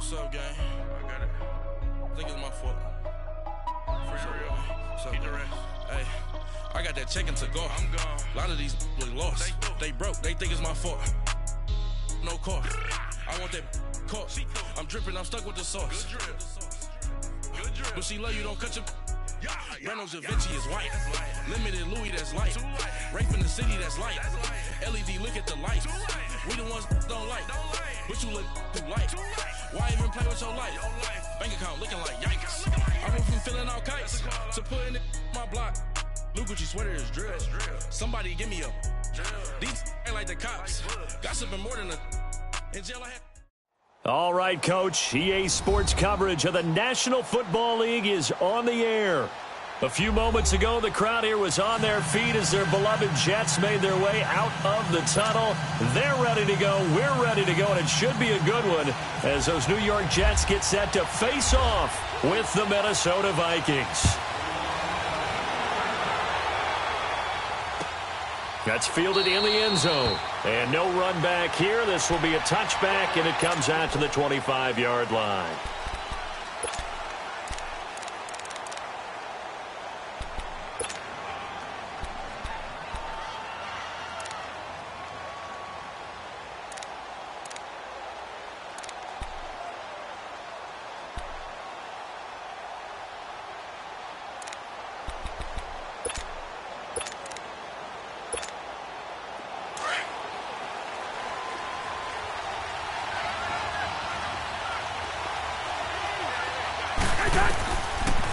What's up, gang? I got it. I think it's my fault. For real. What's up, keep the rest. Hey, I got that chicken to go. I'm gone. A lot of these look lost. They broke. They think it's my fault. No cost. I want that caught. I'm dripping. I'm stuck with the sauce. Good drip. Good drip. But she love you. Don't cut your. Reynolds Da Vinci is white. Limited Louis, that's light. Rape in the city, that's light. LED, look at the lights. We the ones don't like. But you look too light. Why even play with your life? Bank account looking like yikes. I went from filling out kites to putting it in my block. Blue Gucci sweater is drill. Somebody give me a. These ain't like the cops. Gossiping more than a. In jail I had. All right, Coach. EA Sports coverage of the National Football League is on the air. A few moments ago, the crowd here was on their feet as their beloved Jets made their way out of the tunnel. They're ready to go. We're ready to go, and it should be a good one as those New York Jets get set to face off with the Minnesota Vikings. That's fielded in the end zone. And no run back here. This will be a touchback, and it comes out to the 25-yard line.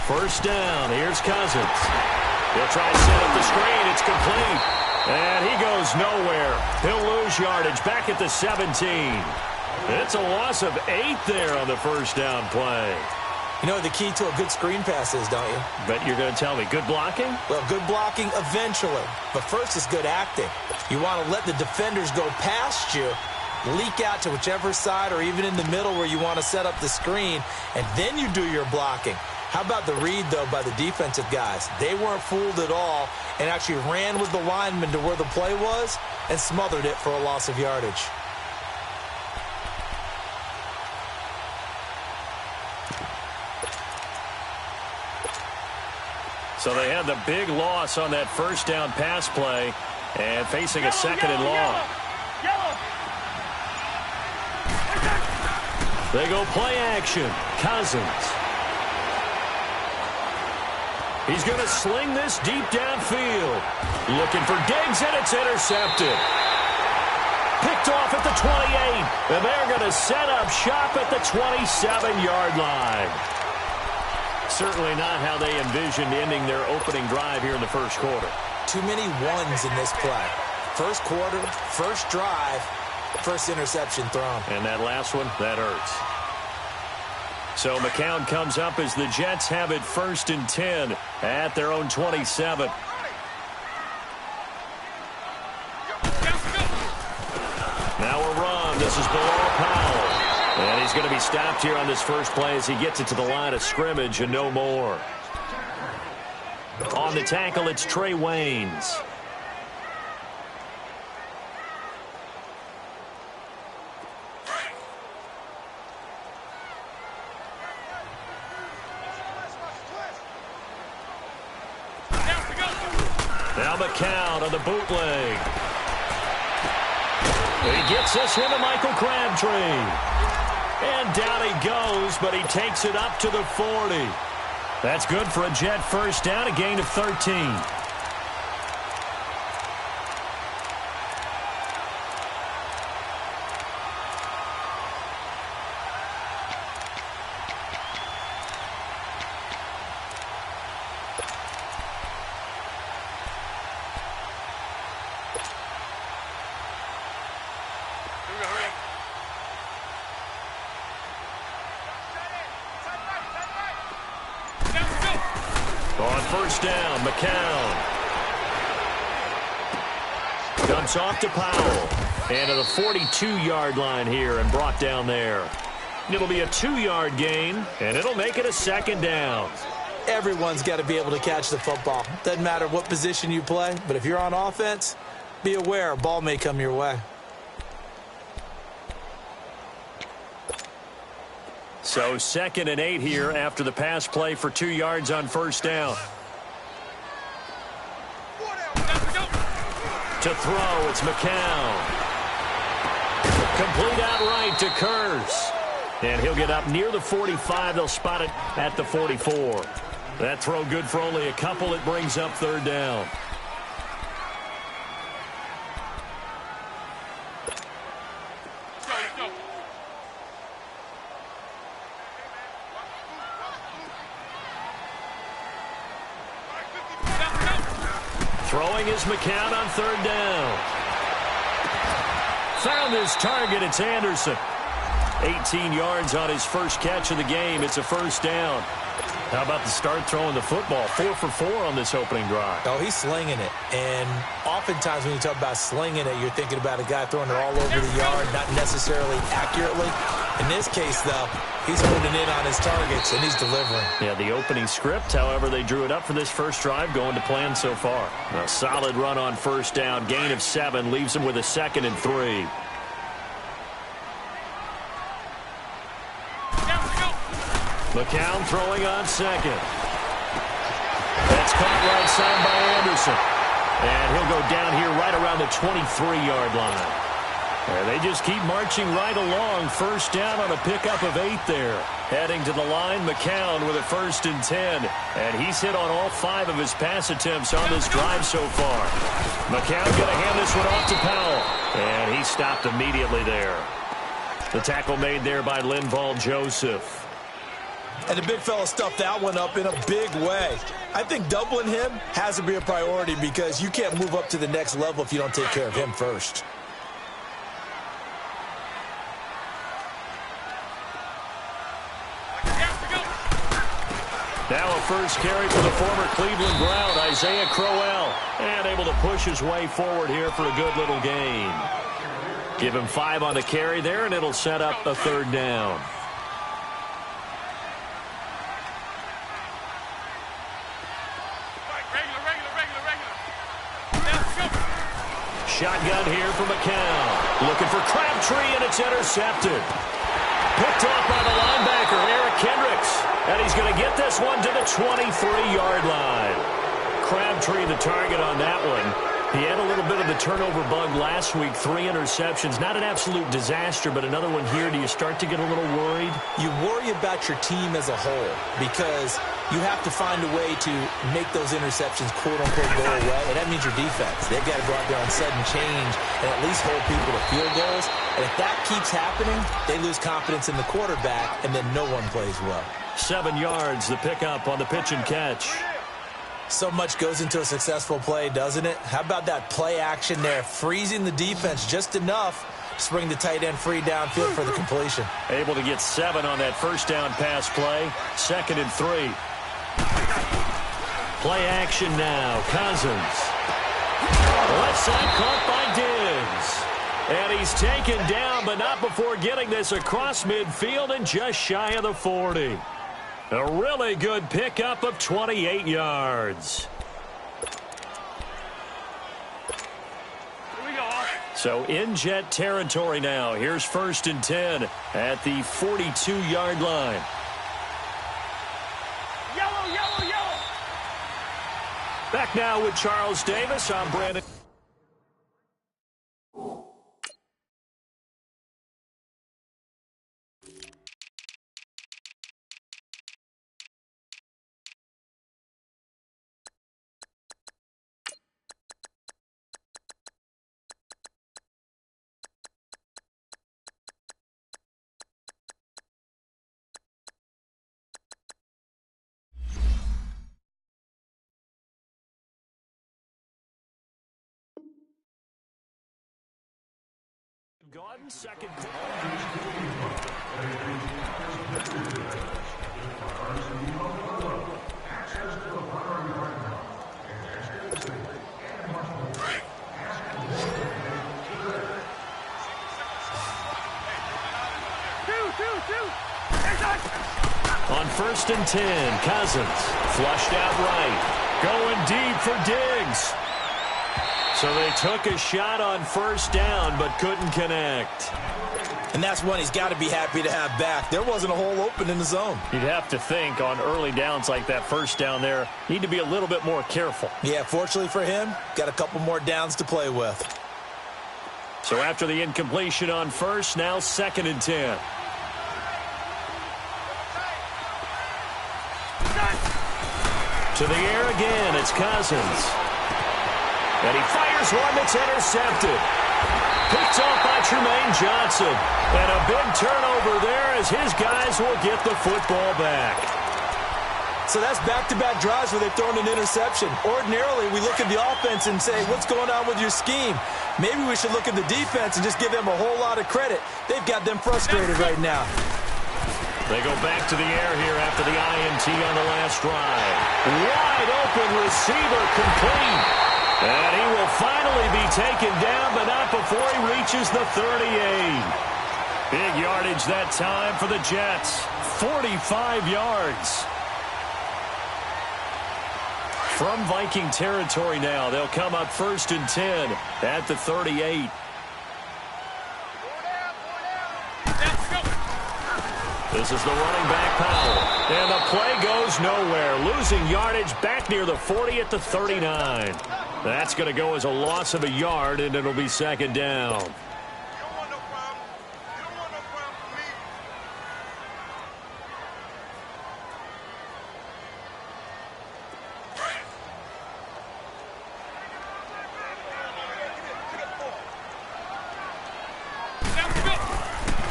First down. Here's Cousins. He'll try to set up the screen. It's complete. And he goes nowhere. He'll lose yardage back at the 17. It's a loss of 8 there on the first down play. You know what the key to a good screen pass is, don't you? Bet you're going to tell me. Good blocking? Well, good blocking eventually. But first is good acting. You want to let the defenders go past you, leak out to whichever side or even in the middle where you want to set up the screen, and then you do your blocking. How about the read, though, by the defensive guys? They weren't fooled at all and actually ran with the lineman to where the play was and smothered it for a loss of yardage. So they had the big loss on that first down pass play and facing a second and long. They go play action. Cousins. He's going to sling this deep downfield. Looking for Diggs, and it's intercepted. Picked off at the 28, and they're going to set up shop at the 27-yard line. Certainly not how they envisioned ending their opening drive here in the first quarter. Too many ones in this play. First quarter, first drive, first interception thrown. And that last one, that hurts. So McCown comes up as the Jets have it 1st and 10 at their own 27. Now a run. This is below Powell. And he's going to be stopped here on this first play as he gets it to the line of scrimmage and no more. On the tackle, it's Trey Waynes. Now McCown on the bootleg. He gets this one to Michael Crabtree. And down he goes, but he takes it up to the 40. That's good for a Jet first down, a gain of 13. On first down, McCown. Dumps off to Powell. And to the 42-yard line here and brought down there. It'll be a 2-yard gain, and it'll make it a second down. Everyone's got to be able to catch the football. Doesn't matter what position you play, but if you're on offense, be aware a ball may come your way. So 2nd and 8 here after the pass play for 2 yards on first down. To throw, it's McCown. Complete outright to Kurz. And he'll get up near the 45. They'll spot it at the 44. That throw good for only a couple. It brings up 3rd down. Throwing is McCown on 3rd down. Found his target. It's Anderson. 18 yards on his first catch of the game. It's a 1st down. How about the start throwing the football? 4 for 4 on this opening drive. Oh, he's slinging it. And oftentimes when you talk about slinging it, you're thinking about a guy throwing it all over the yard, not necessarily accurately. In this case, though, he's holding in on his targets, and he's delivering. Yeah, the opening script, however, they drew it up for this first drive, going to plan so far. A solid run on 1st down, gain of 7, leaves him with a 2nd and 3. McCown throwing on 2nd. That's caught right side by Anderson. And he'll go down here right around the 23-yard line. And they just keep marching right along. 1st down on a pickup of 8 there. Heading to the line, McCown with a 1st and 10. And he's hit on all 5 of his pass attempts on this drive so far. McCown going to hand this one off to Powell. And he stopped immediately there. The tackle made there by Linval Joseph. And the big fella stuffed that one up in a big way. I think doubling him has to be a priority because you can't move up to the next level if you don't take care of him first. Now a first carry for the former Cleveland Brown, Isaiah Crowell. And able to push his way forward here for a good little gain. Give him 5 on the carry there, and it'll set up a 3rd down. Shotgun here for McCown. Looking for Crabtree, and it's intercepted. Picked off by the linebacker, Eric Kendricks. And he's going to get this one to the 23-yard line. Crabtree the target on that one. He had a little bit of the turnover bug last week. 3 interceptions. Not an absolute disaster, but another one here. Do you start to get a little worried? You worry about your team as a whole because you have to find a way to make those interceptions, quote-unquote, go away. And that means your defense. They've got to go out there and sudden change and at least hold people to field goals. And if that keeps happening, they lose confidence in the quarterback, and then no one plays well. 7 yards, the pickup on the pitch and catch. So much goes into a successful play, doesn't it? How about that play action there, freezing the defense just enough to bring the tight end free downfield for the completion. Able to get 7 on that first down pass play. 2nd and 3. Play action now. Cousins. Left side caught by Diggs. And he's taken down, but not before getting this across midfield and just shy of the 40. A really good pickup of 28 yards. So in Jet territory now. Here's 1st and 10 at the 42-yard line. Yellow, yellow, yellow. Back now with Charles Davis. I'm Brandon. Gordon, 2nd down. On 1st and 10, Cousins flushed out right. Going deep for Diggs. So they took a shot on 1st down, but couldn't connect. And that's one he's got to be happy to have back. There wasn't a hole open in the zone. You'd have to think on early downs like that first down there, need to be a little bit more careful. Yeah, fortunately for him, got a couple more downs to play with. So after the incompletion on first, now 2nd and 10. To the air again, it's Cousins. And he fires one that's intercepted. Picked off by Tremaine Johnson. And a big turnover there as his guys will get the football back. So that's back-to-back drives where they've thrown an interception. Ordinarily, we look at the offense and say, what's going on with your scheme? Maybe we should look at the defense and just give them a whole lot of credit. They've got them frustrated right now. They go back to the air here after the INT on the last drive. Wide open receiver complete. And he will finally be taken down, but not before he reaches the 38. Big yardage that time for the Jets. 45 yards. From Viking territory now, they'll come up 1st and 10 at the 38. This is the running back, Powell. And the play goes nowhere. Losing yardage back near the 40 at the 39. That's going to go as a loss of a yard, and it'll be 2nd down.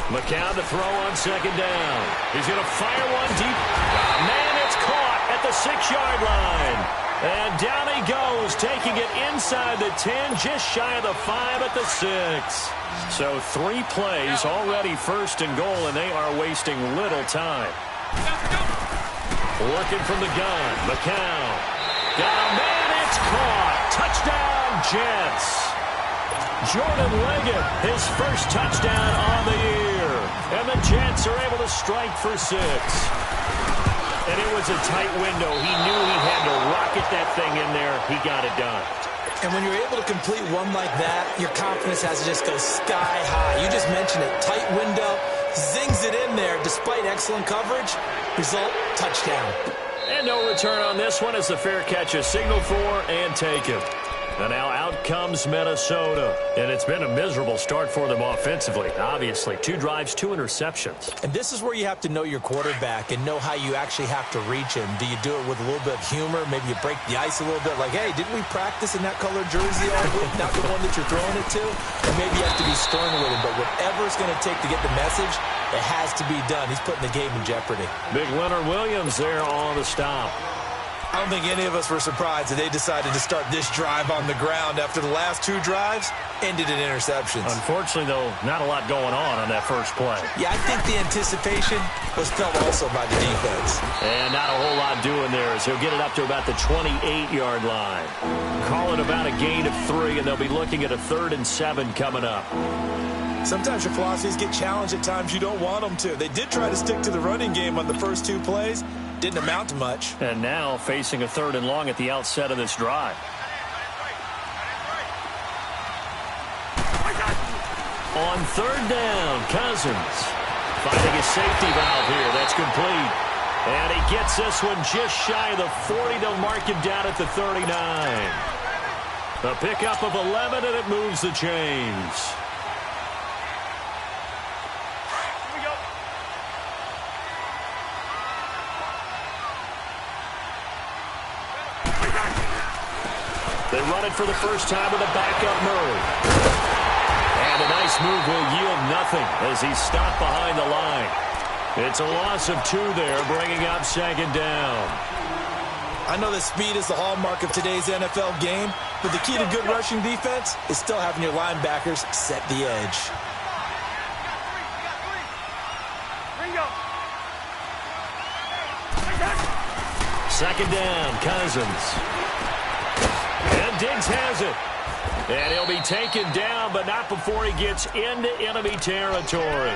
McCown to throw on 2nd down. He's going to fire one deep. Man, it's caught at the 6-yard line. And down he goes, taking it inside the 10, just shy of the 5 at the 6. So 3 plays, already 1st and goal, and they are wasting little time. Working from the gun, McCown. Got a man, it's caught. Touchdown, Jets. Jordan Leggett, his first touchdown on the year. And the Jets are able to strike for 6. And it was a tight window. He knew he had to rocket that thing in there. He got it done. And when you're able to complete one like that, your confidence has to just go sky high. You just mentioned it. Tight window, zings it in there despite excellent coverage. Result, touchdown. And no return on this one as the fair catch is signaled for and taken. And now out comes Minnesota. And it's been a miserable start for them offensively. Obviously, 2 drives, 2 interceptions. And this is where you have to know your quarterback and know how you actually have to reach him. Do you do it with a little bit of humor? Maybe you break the ice a little bit. Like, hey, didn't we practice in that colored jersey all week? Not the one that you're throwing it to? Or maybe you have to be stern with him. But whatever it's going to take to get the message, it has to be done. He's putting the game in jeopardy. Big Leonard Williams there on the stop. I don't think any of us were surprised that they decided to start this drive on the ground after the last 2 drives ended in interceptions. Unfortunately, though, not a lot going on that first play. Yeah, I think the anticipation was felt also by the defense. And not a whole lot doing there as he'll get it up to about the 28-yard line. Call it about a gain of 3, and they'll be looking at a 3rd and 7 coming up. Sometimes your philosophies get challenged at times you don't want them to. They did try to stick to the running game on the first 2 plays. Didn't amount to much. And now facing a 3rd and long at the outset of this drive. On 3rd down, Cousins finding a safety valve here. That's complete. And he gets this one just shy of the 40 to mark him down at the 39. A pickup of 11, and it moves the chains. They run it for the first time with a backup Murray. And a nice move will yield nothing as he's stopped behind the line. It's a loss of 2 there, bringing up 2nd down. I know that speed is the hallmark of today's NFL game, but the key to good rushing defense is still having your linebackers set the edge. Second down, Cousins. And Diggs has it. And he'll be taken down, but not before he gets into enemy territory.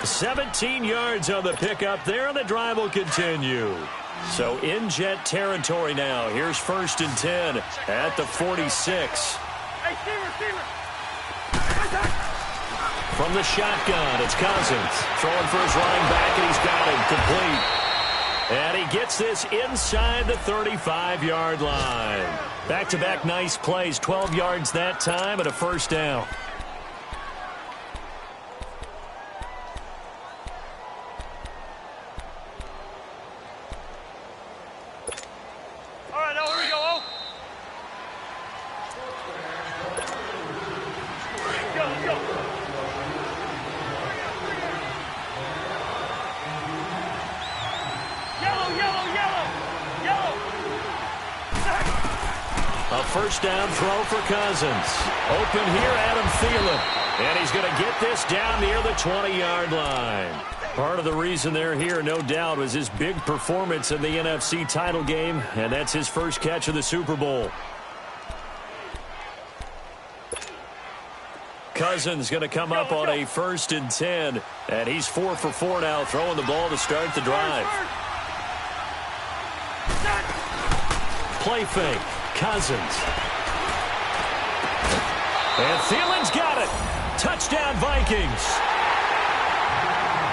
17 yards on the pickup there, and the drive will continue. So in Jet territory now. Here's 1st and 10 at the 46. From the shotgun, it's Cousins. Throwing for his running back, and he's got him complete. And he gets this inside the 35-yard line. Back-to-back nice plays, 12 yards that time and a first down. All right, now here we go. Let's go. Yellow. A first down throw for Cousins. Open here, Adam Thielen. And he's going to get this down near the 20-yard line. Part of the reason they're here, no doubt, was his big performance in the NFC title game, and that's his first catch of the Super Bowl. Cousins going to come up on a 1st and 10, and he's 4 for 4 now, throwing the ball to start the drive. Play fake. Cousins. And Thielen's got it. Touchdown, Vikings.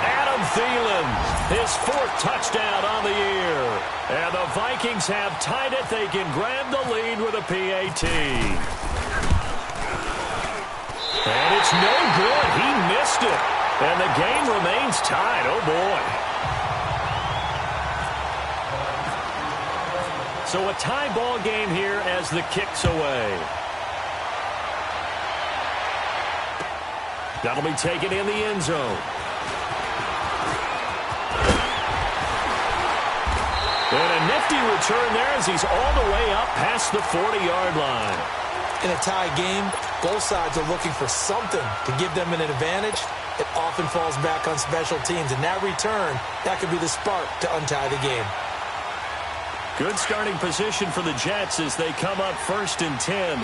Adam Thielen, his 4th touchdown on the year. And the Vikings have tied it. They can grab the lead with a PAT. And it's no good. He missed it. And the game remains tied. Oh, boy. So a tie ball game here as the kick's away. That'll be taken in the end zone. And a nifty return there as he's all the way up past the 40-yard line. In a tie game, both sides are looking for something to give them an advantage. It often falls back on special teams, and that return, that could be the spark to untie the game. Good starting position for the Jets as they come up 1st and 10.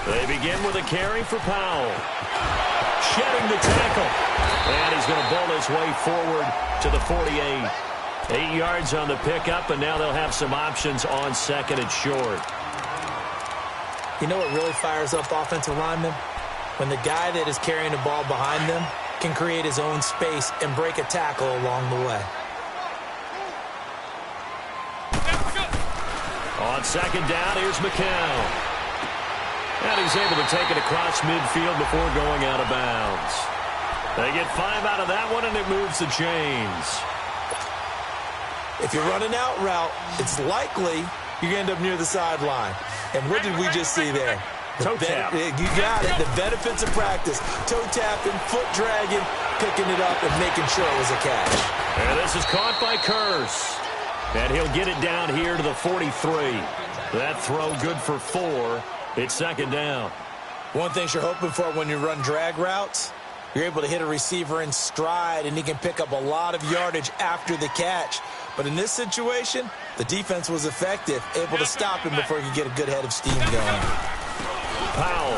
They begin with a carry for Powell. Shedding the tackle. And he's going to bowl his way forward to the 48. 8 yards on the pickup, and now they'll have some options on 2nd and short. You know what really fires up offensive linemen? When the guy that is carrying the ball behind them can create his own space and break a tackle along the way. On 2nd down, here's McCown. And he's able to take it across midfield before going out of bounds. They get 5 out of that one, and it moves the chains. If you're running out route, it's likely you're going to end up near the sideline. And what did we just see there? Toe tap. You got it. The benefits of practice. Toe tapping, foot dragging, picking it up, and making sure it was a catch. And this is caught by Curse. And he'll get it down here to the 43. That throw good for 4. It's 2nd down. One thing you're hoping for when you run drag routes, you're able to hit a receiver in stride, and he can pick up a lot of yardage after the catch. But in this situation, the defense was effective, able to stop him before he could get a good head of steam going. Powell.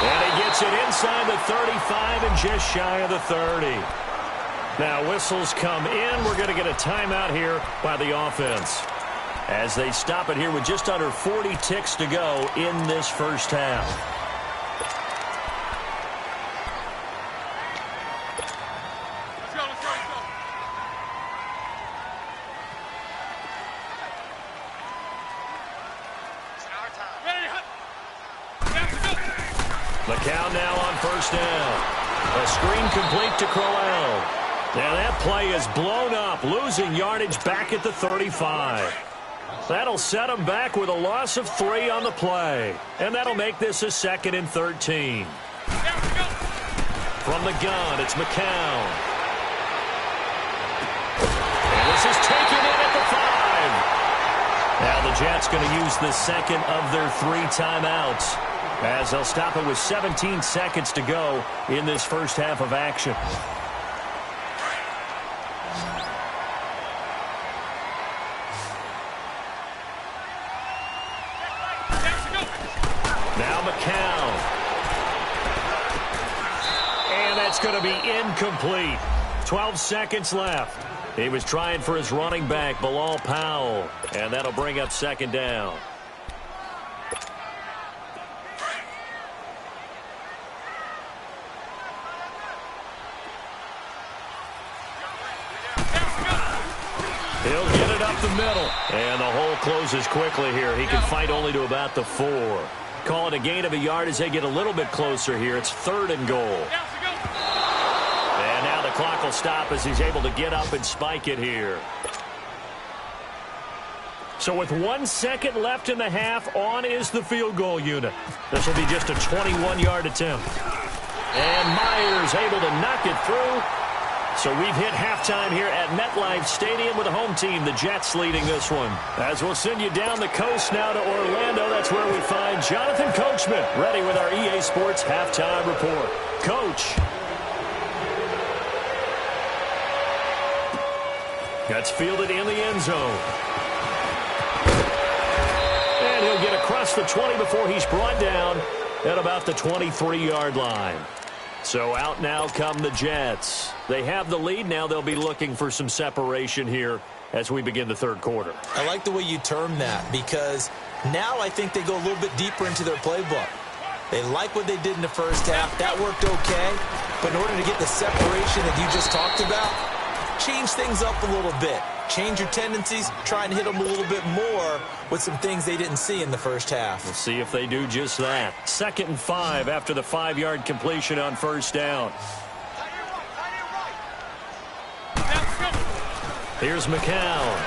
And he gets it inside the 35 and just shy of the 30. Now whistles come in. We're going to get a timeout here by the offense as they stop it here with just under 40 ticks to go in this first half. McCown now on 1st down. A screen complete to Crowell. Now that play is blown up, losing yardage back at the 35. That'll set him back with a loss of 3 on the play. And that'll make this a 2nd and 13. From the gun, it's McCown. And this is taken in at the 5. Now the Jets going to use the 2nd of their 3 timeouts, as they'll stop it with 17 seconds to go in this first half of action. Now McCown. And that's going to be incomplete. 12 seconds left. He was trying for his running back, Bilal Powell, and that'll bring up second down. He'll get it up the middle. And the hole closes quickly here. He can fight only to about the 4. Call it a gain of a yard as they get a little bit closer here. It's 3rd and goal. And now the clock will stop as he's able to get up and spike it here. So with 1 second left in the half, on is the field goal unit. This will be just a 21-yard attempt. And Myers able to knock it through. So we've hit halftime here at MetLife Stadium with the home team, the Jets, leading this one. As we'll send you down the coast now to Orlando, that's where we find Jonathan Coachman, ready with our EA Sports halftime report. Coach. That's fielded in the end zone. And he'll get across the 20 before he's brought down at about the 23-yard line. So out now come the Jets. They have the lead. Now they'll be looking for some separation here as we begin the third quarter. I like the way you term that because now I think they go a little bit deeper into their playbook. They like what they did in the first half. That worked okay. But in order to get the separation that you just talked about, change things up a little bit. Change your tendencies, try and hit them a little bit more with some things they didn't see in the first half. We'll see if they do just that. 2nd and 5 after the 5-yard completion on first down. Here's McCown.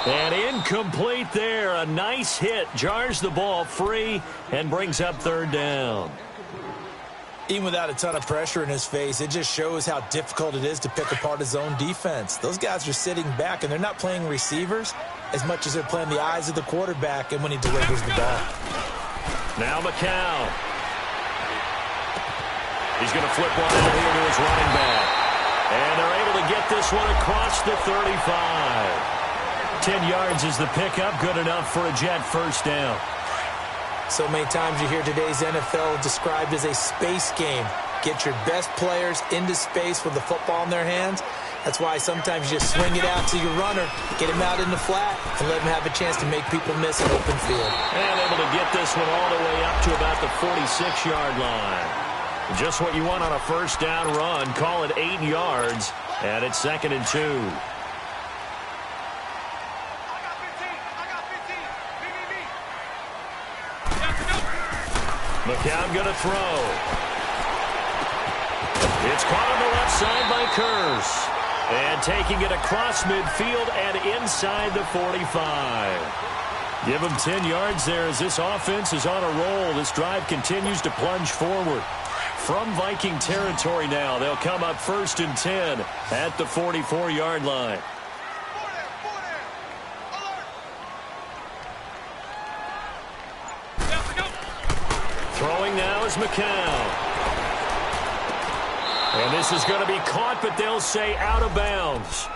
And incomplete there. A nice hit. Jars the ball free and brings up 3rd down. Even without a ton of pressure in his face, it just shows how difficult it is to pick apart his own defense. Those guys are sitting back, and they're not playing receivers as much as they're playing the eyes of the quarterback and when he delivers the ball. Now McCown. He's going to flip one out here to his running back. And they're able to get this one across the 35. 10 yards is the pickup. Good enough for a Jet first down. So many times you hear today's NFL described as a space game. Get your best players into space with the football in their hands. That's why sometimes you just swing it out to your runner, get him out in the flat, and let him have a chance to make people miss an open field. And able to get this one all the way up to about the 46-yard line. Just what you want on a first down run. Call it 8 yards, and it's 2nd and 2. McCown going to throw. It's caught on the left side by Kurz. And taking it across midfield and inside the 45. Give him 10 yards there as this offense is on a roll. This drive continues to plunge forward. From Viking territory now, they'll come up 1st and 10 at the 44-yard line. Throwing now is McCown. And this is going to be caught, but they'll say out of bounds.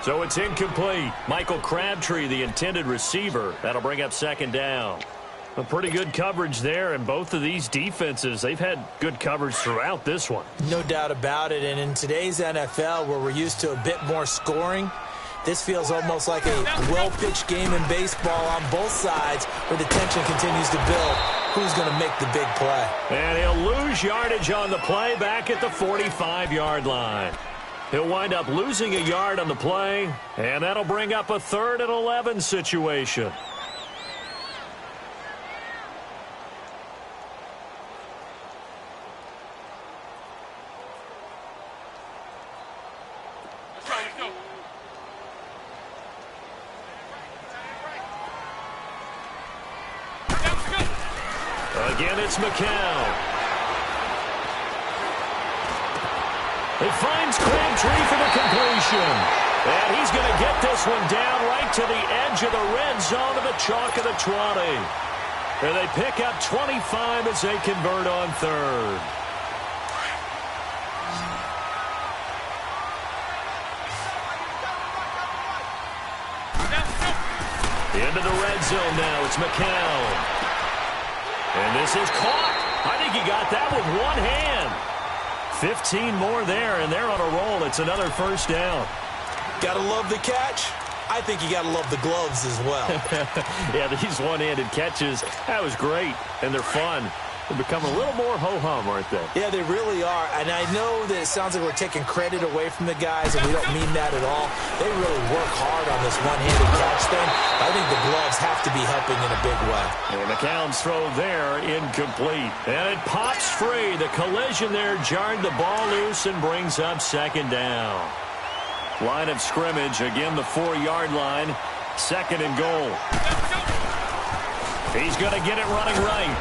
So it's incomplete. Michael Crabtree, the intended receiver. That'll bring up 2nd down. A pretty good coverage there, and both of these defenses, they've had good coverage throughout this one. No doubt about it, and in today's NFL, where we're used to a bit more scoring, this feels almost like a well-pitched game in baseball on both sides where the tension continues to build. Who's going to make the big play? And he'll lose yardage on the play back at the 45-yard line. He'll wind up losing a yard on the play, and that'll bring up a 3rd and 11 situation. Again, it's McCown. He finds Crabtree for the completion. And he's going to get this one down right to the edge of the red zone of the chalk of the 20. And they pick up 25 as they convert on 3rd. Into the red zone now. It's McCown. And this is caught. I think he got that with one hand. 15 more there, and they're on a roll. It's another first down. Gotta love the catch. I think you gotta love the gloves as well. Yeah, these one-handed catches, that was great, and they're fun. They become a little more ho-hum, aren't they? Yeah, they really are. And I know that it sounds like we're taking credit away from the guys, and we don't mean that at all. They really work hard on this one-handed catch thing. I think the gloves have to be helping in a big way. And McCown's throw there, incomplete. And it pops free. The collision there jarred the ball loose and brings up second down. Line of scrimmage, again the 4-yard line. Second and goal. He's going to get it running right.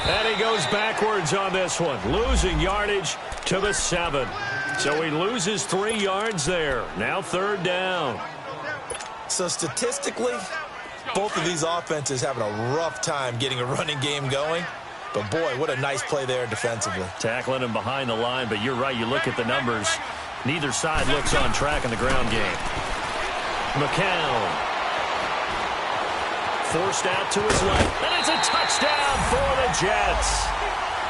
And he goes backwards on this one, losing yardage to the 7. So he loses 3 yards there. Now third down. So statistically, both of these offenses having a rough time getting a running game going. But, boy, what a nice play there defensively. Tackling him behind the line, but you're right. You look at the numbers. Neither side looks on track in the ground game. McCown. Forced out to his left, and it's a touchdown for the Jets.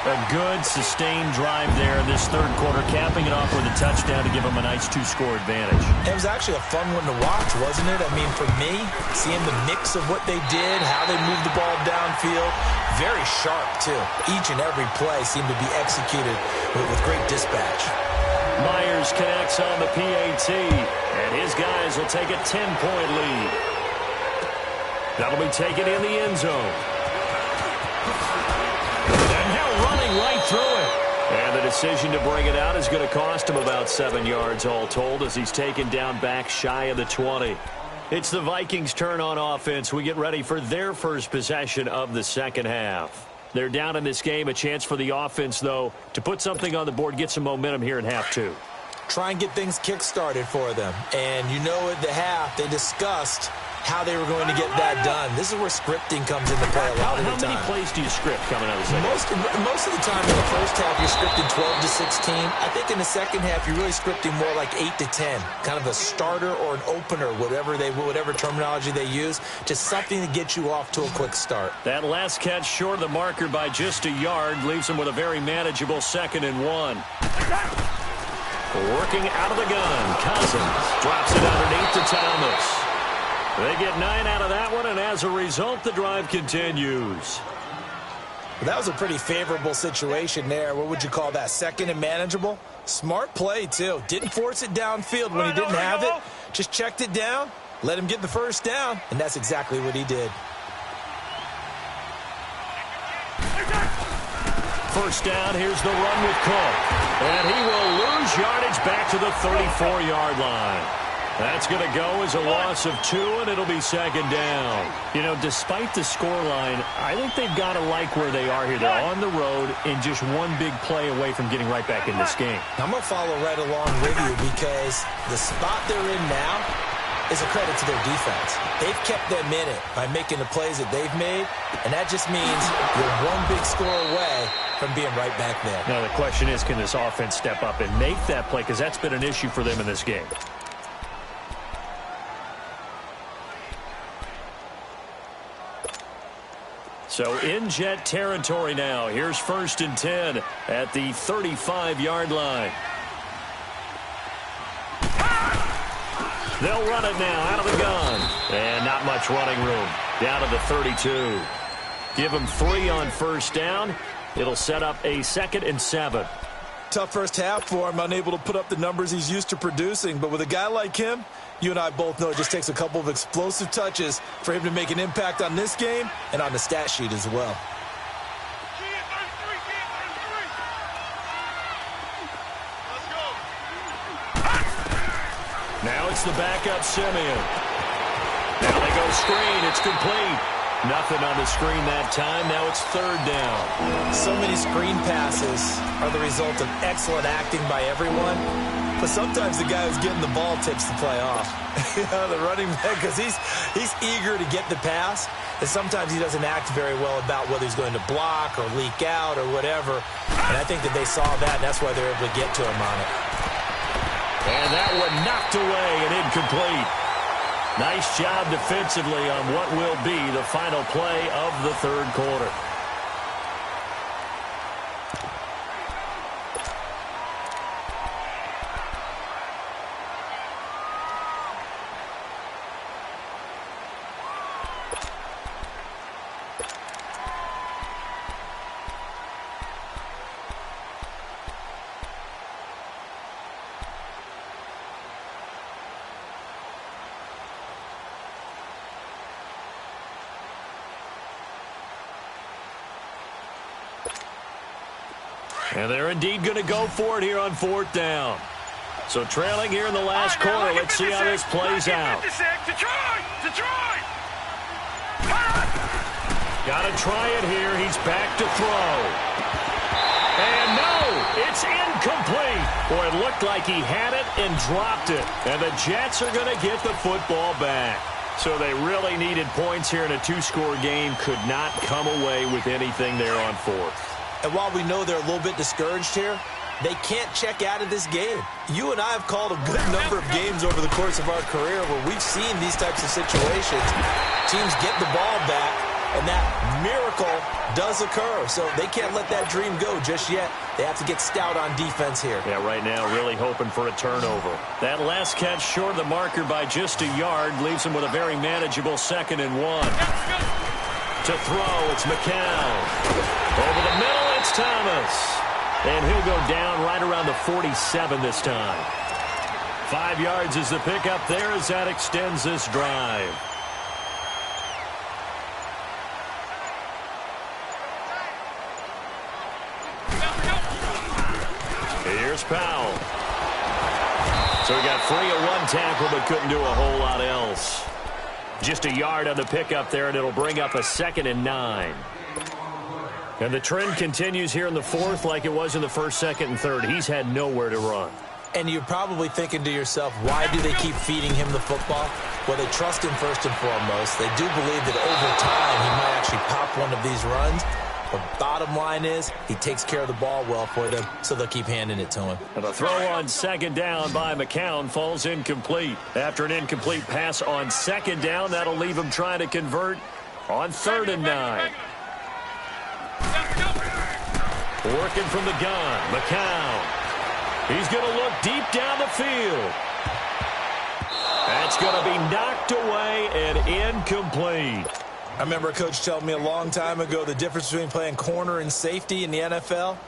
A good, sustained drive there in this third quarter, capping it off with a touchdown to give them a nice 2-score advantage. It was actually a fun one to watch, wasn't it? I mean, for me, seeing the mix of what they did, how they moved the ball downfield, very sharp, too. Each and every play seemed to be executed with great dispatch. Myers connects on the PAT, and his guys will take a 10-point lead. That'll be taken in the end zone. And now running right through it. And the decision to bring it out is going to cost him about 7 yards all told as he's taken down back shy of the 20. It's the Vikings' turn on offense. We get ready for their first possession of the second half. They're down in this game. A chance for the offense, though, to put something on the board, get some momentum here in half 2. Try and get things kick-started for them. And you know at the half, they discussed how they were going to get that done. This is where scripting comes into play a lot of the time. How many plays do you script coming out of the second? Most of the time in the first half, you're scripting 12 to 16. I think in the second half, you're really scripting more like 8 to 10. Kind of a starter or an opener, whatever terminology they use. Just something to get you off to a quick start. That last catch short of the marker by just a yard leaves them with a very manageable 2nd and 1. Working out of the gun. Cousins drops it underneath to Thomas. They get 9 out of that one, and as a result, the drive continues. That was a pretty favorable situation there. What would you call that? Second and manageable? Smart play, too. Didn't force it downfield when he didn't have it. Just checked it down, let him get the first down, and that's exactly what he did. First down, here's the run with Cook. And he will lose yardage back to the 34-yard line. That's going to go as a loss of 2, and it'll be second down. You know, despite the scoreline, I think they've got to like where they are here. They're on the road and just one big play away from getting right back in this game. I'm going to follow right along with you because the spot they're in now is a credit to their defense. They've kept them in it by making the plays that they've made, and that just means you're one big score away from being right back there. Now, the question is, can this offense step up and make that play? Because that's been an issue for them in this game. So in Jet territory now. Here's 1st and 10 at the 35-yard line. They'll run it now out of the gun. And not much running room. Down to the 32. Give him 3 on first down. It'll set up a 2nd and 7. Tough first half for him, unable to put up the numbers he's used to producing. But with a guy like him, you and I both know it just takes a couple of explosive touches for him to make an impact on this game and on the stat sheet as well. Now it's the backup Simeon. Now they go screen. It's complete. Nothing on the screen that time. Now it's 3rd down. So many screen passes are the result of excellent acting by everyone. But sometimes the guy who's getting the ball tips the play off. The running back, because he's eager to get the pass. And sometimes he doesn't act very well about whether he's going to block or leak out or whatever. And I think that they saw that, and that's why they're able to get to him on it. And that one knocked away and incomplete. Nice job defensively on what will be the final play of the third quarter. And they're indeed going to go for it here on 4th down. So trailing here in the last quarter. Let's see how this plays out. Got to try it here. He's back to throw. And no, it's incomplete. Boy, it looked like he had it and dropped it. And the Jets are going to get the football back. So they really needed points here in a 2-score game. Could not come away with anything there on 4th. And while we know they're a little bit discouraged here, they can't check out of this game. You and I have called a good number of games over the course of our career where we've seen these types of situations. Teams get the ball back, and that miracle does occur. So they can't let that dream go just yet. They have to get stout on defense here. Yeah, right now really hoping for a turnover. That last catch short of the marker by just a yard leaves him with a very manageable 2nd and 1. To throw, it's McCown. Over the middle, it's Thomas. And he'll go down right around the 47 this time. 5 yards is the pickup there as that extends this drive. Here's Powell. So he got free of 1 tackle but couldn't do a whole lot else. Just a yard on the pickup there, and it'll bring up a 2nd and 9. And the trend continues here in the 4th like it was in the 1st, 2nd, and 3rd. He's had nowhere to run. And you're probably thinking to yourself, why do they keep feeding him the football? Well, they trust him first and foremost. They do believe that over time he might actually pop one of these runs. But bottom line is he takes care of the ball well for them, so they'll keep handing it to him. And the throw on 2nd down by McCown falls incomplete. After an incomplete pass on 2nd down, that'll leave him trying to convert on 3rd and 9. Working from the gun, McCown. He's going to look deep down the field. That's going to be knocked away and incomplete. I remember a coach telling me a long time ago the difference between playing corner and safety in the NFL.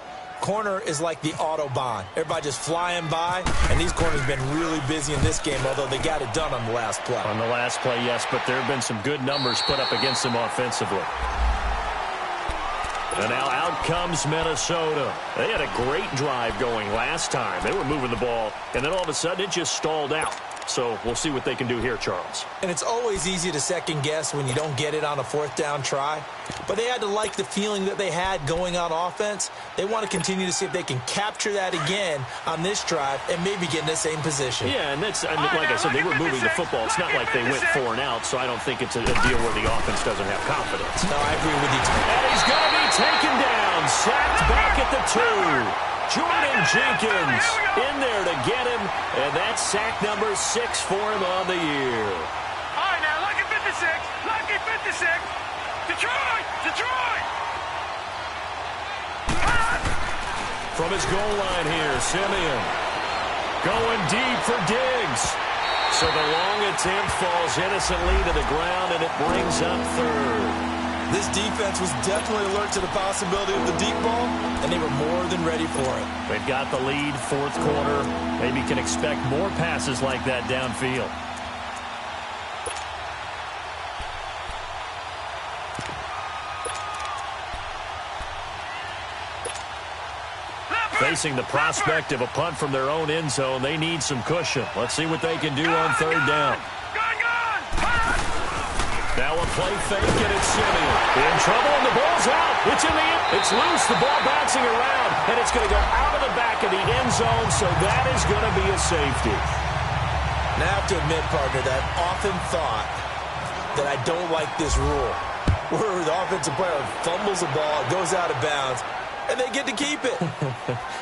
Corner is like the Autobahn. Everybody just flying by, and these corners have been really busy in this game, although they got it done on the last play. On the last play, yes, but there have been some good numbers put up against them offensively. And now out comes Minnesota. They had a great drive going last time. They were moving the ball, and then all of a sudden it just stalled out. So we'll see what they can do here, Charles. And it's always easy to second guess when you don't get it on a 4th down try. But they had to like the feeling that they had going on offense. They want to continue to see if they can capture that again on this drive and maybe get in the same position. Yeah, and that's, I mean, like I said, they were moving the football. It's not like they went 4 and out, so I don't think it's a deal where the offense doesn't have confidence. No, I agree with you, too. And he's going to be taken down, sacked back at the 2. Jordan Jenkins in there to get him, and that's sack number 6 for him on the year. All right, now, lucky 56, lucky 56. Detroit, Detroit. From his goal line here, Simeon going deep for Diggs. So the long attempt falls innocently to the ground, and it brings up 3rd. This defense was definitely alert to the possibility of the deep ball, and they were more than ready for it. They've got the lead, 4th quarter. Maybe can expect more passes like that downfield. Facing the prospect of a punt from their own end zone, they need some cushion. Let's see what they can do on 3rd down. Now a play fake, and it's Simeon. In trouble, and the ball's out. It's in the end. It's loose. The ball bouncing around, and it's going to go out of the back of the end zone, so that is going to be a safety. Now I have to admit, partner, that I've often thought that I don't like this rule, where the offensive player fumbles the ball, it goes out of bounds, and they get to keep it.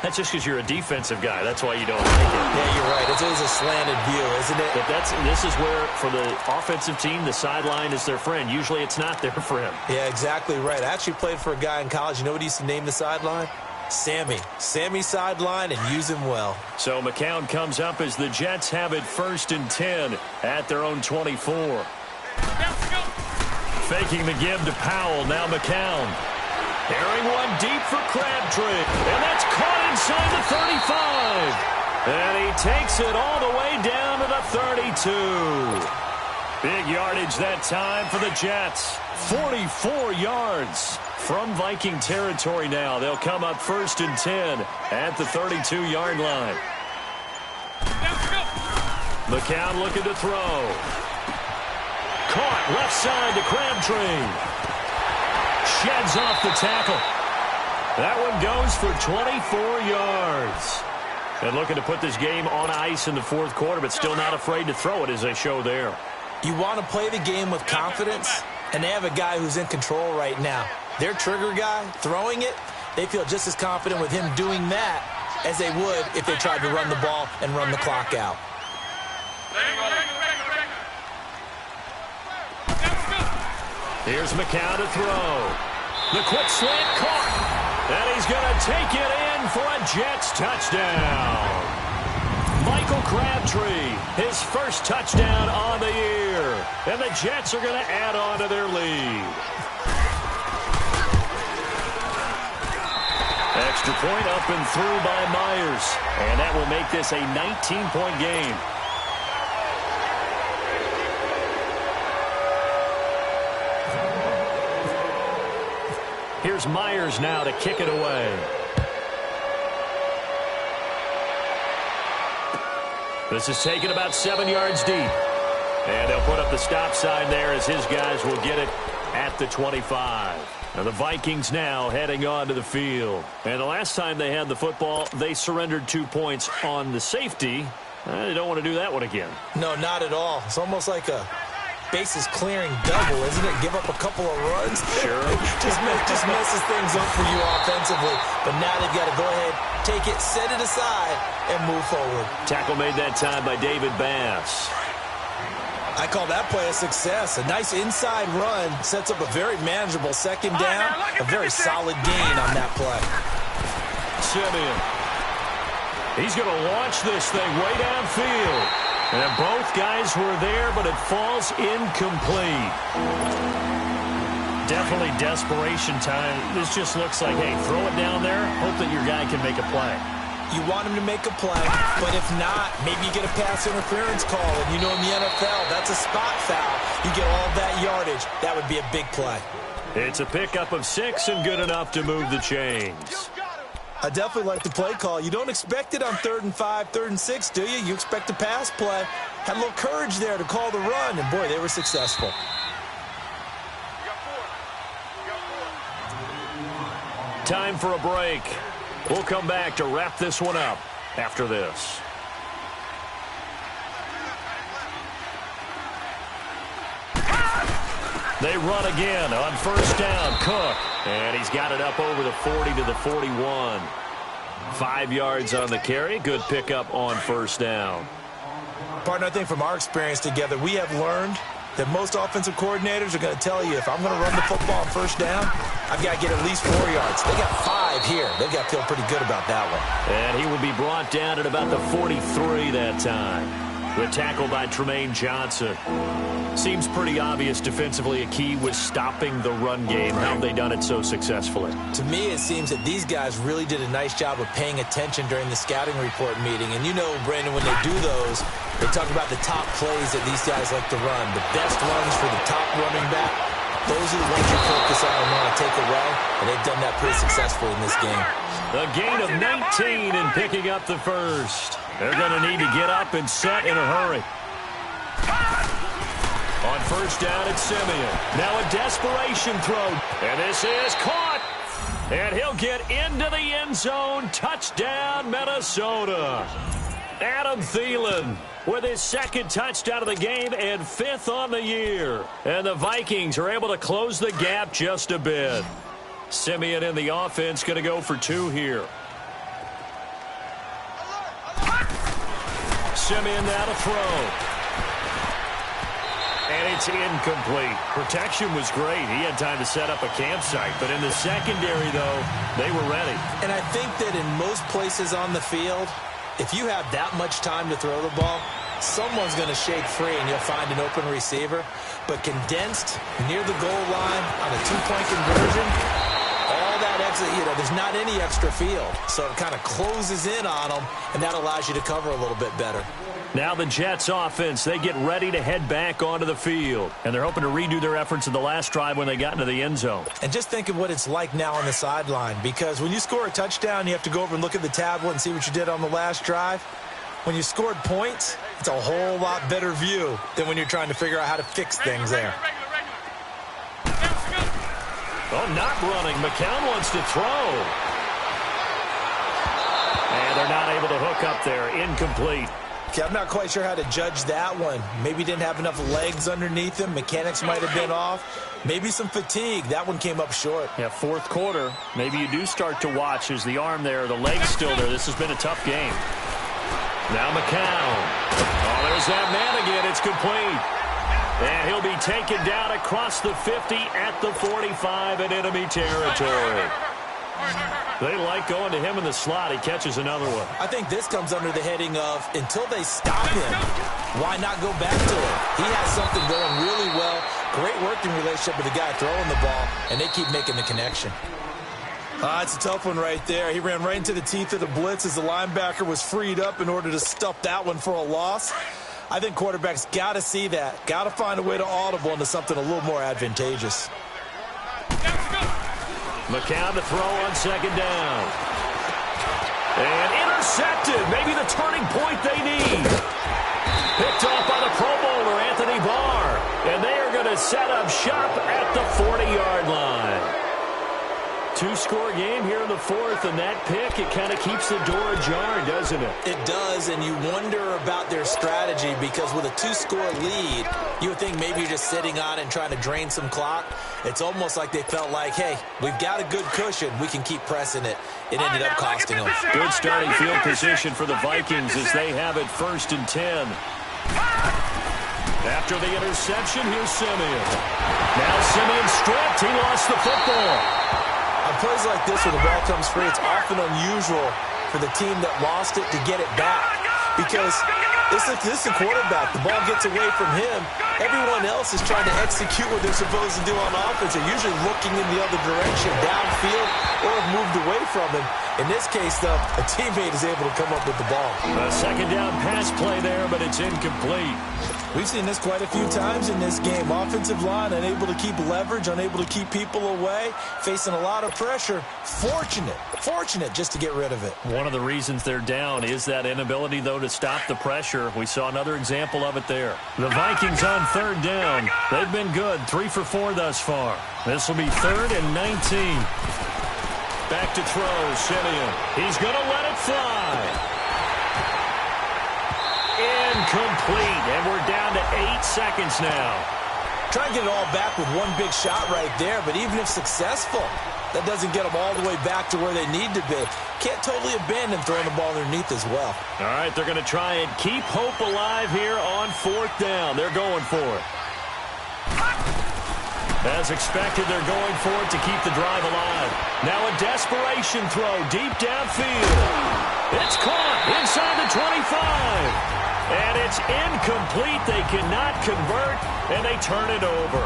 That's just because you're a defensive guy. That's why you don't like it. Yeah, you're right. It's always a slanted view, isn't it? But this is where, for the offensive team, the sideline is their friend. Usually it's not there for him. Yeah, exactly right. I actually played for a guy in college. You know what he used to name the sideline? Sammy. Sammy sideline, and use him well. So McCown comes up as the Jets have it 1st and 10 at their own 24. Faking the give to Powell. Now McCown. Airing one deep for Crabtree. And that's caught inside the 35. And he takes it all the way down to the 32. Big yardage that time for the Jets. 44 yards from Viking territory now. They'll come up 1st and 10 at the 32-yard line. McCown looking to throw. Caught left side to Crabtree. Sheds off the tackle. That one goes for 24 yards. And looking to put this game on ice in the 4th quarter, but still not afraid to throw it as they show there. You want to play the game with confidence, and they have a guy who's in control right now. Their trigger guy, throwing it, they feel just as confident with him doing that as they would if they tried to run the ball and run the clock out. Here's McCown to throw. The quick slant caught. And he's going to take it in for a Jets touchdown. Michael Crabtree, his first touchdown on the year. And the Jets are going to add on to their lead. Extra point up and through by Myers. And that will make this a 19-point game. Here's Myers now to kick it away. This is taken about 7 yards deep. And they'll put up the stop sign there as his guys will get it at the 25. And the Vikings now heading on to the field. And the last time they had the football, they surrendered 2 points on the safety. They don't want to do that one again. No, not at all. It's almost like a bases clearing double, isn't it? Give up a couple of runs. Sure. just messes things up for you offensively. But now they've got to go ahead, take it, set it aside, and move forward. Tackle made that time by David Bass. I call that play a success. A nice inside run sets up a very manageable second down. A very solid gain on that play. Simeon. He's going to launch this thing way downfield. And both guys were there, but it falls incomplete. Definitely desperation time. This just looks like, hey, throw it down there, hope that your guy can make a play. You want him to make a play, but if not, maybe you get a pass interference call. And you know in the NFL, that's a spot foul. You get all that yardage. That would be a big play. It's a pickup of 6 and good enough to move the chains. I definitely like the play call. You don't expect it on 3rd and 5, 3rd and 6, do you? You expect a pass play. Had a little courage there to call the run, and boy, they were successful. Time for a break. We'll come back to wrap this one up after this. They run again on 1st down. Cook. And he's got it up over the 40 to the 41. 5 yards on the carry. Good pickup on 1st down. Partner, I think from our experience together, we have learned that most offensive coordinators are going to tell you, if I'm going to run the football on 1st down, I've got to get at least 4 yards. They got 5 here. They've got to feel pretty good about that one. And he will be brought down at about the 43 that time. The tackle by Tremaine Johnson. Seems pretty obvious defensively a key was stopping the run game. How have they done it so successfully? To me, it seems that these guys really did a nice job of paying attention during the scouting report meeting. And you know, Brandon, when they do those, they talk about the top plays that these guys like to run. The best runs for the top running back. Those are the ones you focus on and want to take away. And they've done that pretty successfully in this game. A gain of 19 and picking up the first. They're going to need to get up and set in a hurry. On 1st down, it's Simeon. Now a desperation throw. And this is caught. And he'll get into the end zone. Touchdown, Minnesota. Adam Thielen with his 2nd touchdown of the game and 5th on the year. And the Vikings are able to close the gap just a bit. Simeon in the offense going to go for 2 here. Simeon now to throw. And it's incomplete. Protection was great. He had time to set up a campsite. But in the secondary, though, they were ready. And I think that in most places on the field, if you have that much time to throw the ball, someone's going to shake free and you'll find an open receiver. But condensed near the goal line on a 2-point conversion, all that extra, there's not any extra field. So it kind of closes in on them, and that allows you to cover a little bit better. Now the Jets offense, they get ready to head back onto the field. And they're hoping to redo their efforts in the last drive when they got into the end zone. And just think of what it's like now on the sideline, because when you score a touchdown, you have to go over and look at the tablet and see what you did on the last drive. When you scored points, it's a whole lot better view than when you're trying to figure out how to fix things there. Oh, not running. McCown wants to throw. And they're not able to hook up there. Incomplete. Okay, I'm not quite sure how to judge that one. Maybe didn't have enough legs underneath him. Mechanics might have been off. Maybe some fatigue. That one came up short. Yeah, fourth quarter. Maybe you do start to watch as the arm there, the leg's still there. This has been a tough game. Now McCown. Oh, there's that man again. It's complete. And he'll be taken down across the 50 at the 45 in enemy territory. They like going to him in the slot. He catches another one. I think this comes under the heading of until they stop him, why not go back to him? He has something going really well. Great working relationship with the guy throwing the ball, and they keep making the connection. It's a tough one right there. He ran right into the teeth of the blitz as the linebacker was freed up in order to stuff that one for a loss. I think quarterbacks got to see that. Got to find a way to audible into something a little more advantageous. McCown to throw on second down. And intercepted. Maybe the turning point they need. Picked off by the Pro Bowler, Anthony Barr. And they are going to set up shop at the 40-yard line. Two-score game here in the fourth, and that pick, it kind of keeps the door ajar, doesn't it? It does, and you wonder about their strategy because with a two-score lead, you would think maybe you're just sitting on it and trying to drain some clock. It's almost like they felt like, hey, we've got a good cushion. We can keep pressing it. It ended up costing them. Good starting field position for the Vikings as they have it 1st and 10. After the interception, here's Simeon. Now Simeon stripped. He lost the football. On plays like this where the ball comes free, it's often unusual for the team that lost it to get it back. Because this is a quarterback. The ball gets away from him. Everyone else is trying to execute what they're supposed to do on offense. They're usually looking in the other direction, downfield, or have moved away from him. In this case, though, a teammate is able to come up with the ball. A second down pass play there, but it's incomplete. We've seen this quite a few times in this game. Offensive line unable to keep leverage, unable to keep people away, facing a lot of pressure. Fortunate just to get rid of it. One of the reasons they're down is that inability, though, to stop the pressure. We saw another example of it there. The Vikings on third down. They've been good, 3 for 4 thus far. This will be 3rd and 19. Back to throw, Simeon. He's going to let it fly. Incomplete, and we're down to 8 seconds now. Try and get it all back with one big shot right there, but even if successful, that doesn't get them all the way back to where they need to be. Can't totally abandon throwing the ball underneath as well. All right, they're going to try and keep hope alive here on 4th down. They're going for it. As expected, they're going for it to keep the drive alive. Now a desperation throw deep downfield. It's caught inside the 25. And it's incomplete. They cannot convert, and they turn it over.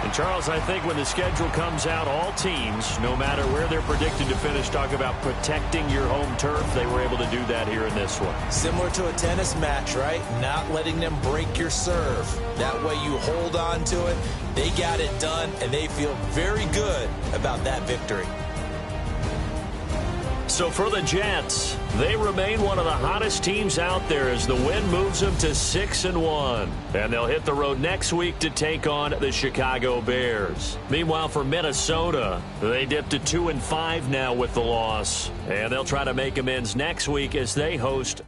And, Charles, I think when the schedule comes out, all teams, no matter where they're predicted to finish, talk about protecting your home turf. They were able to do that here in this one. Similar to a tennis match, right? Not letting them break your serve. That way you hold on to it. They got it done, and they feel very good about that victory. So for the Jets, they remain one of the hottest teams out there as the win moves them to 6-1. And they'll hit the road next week to take on the Chicago Bears. Meanwhile, for Minnesota, they dipped to 2-5 now with the loss. And they'll try to make amends next week as they host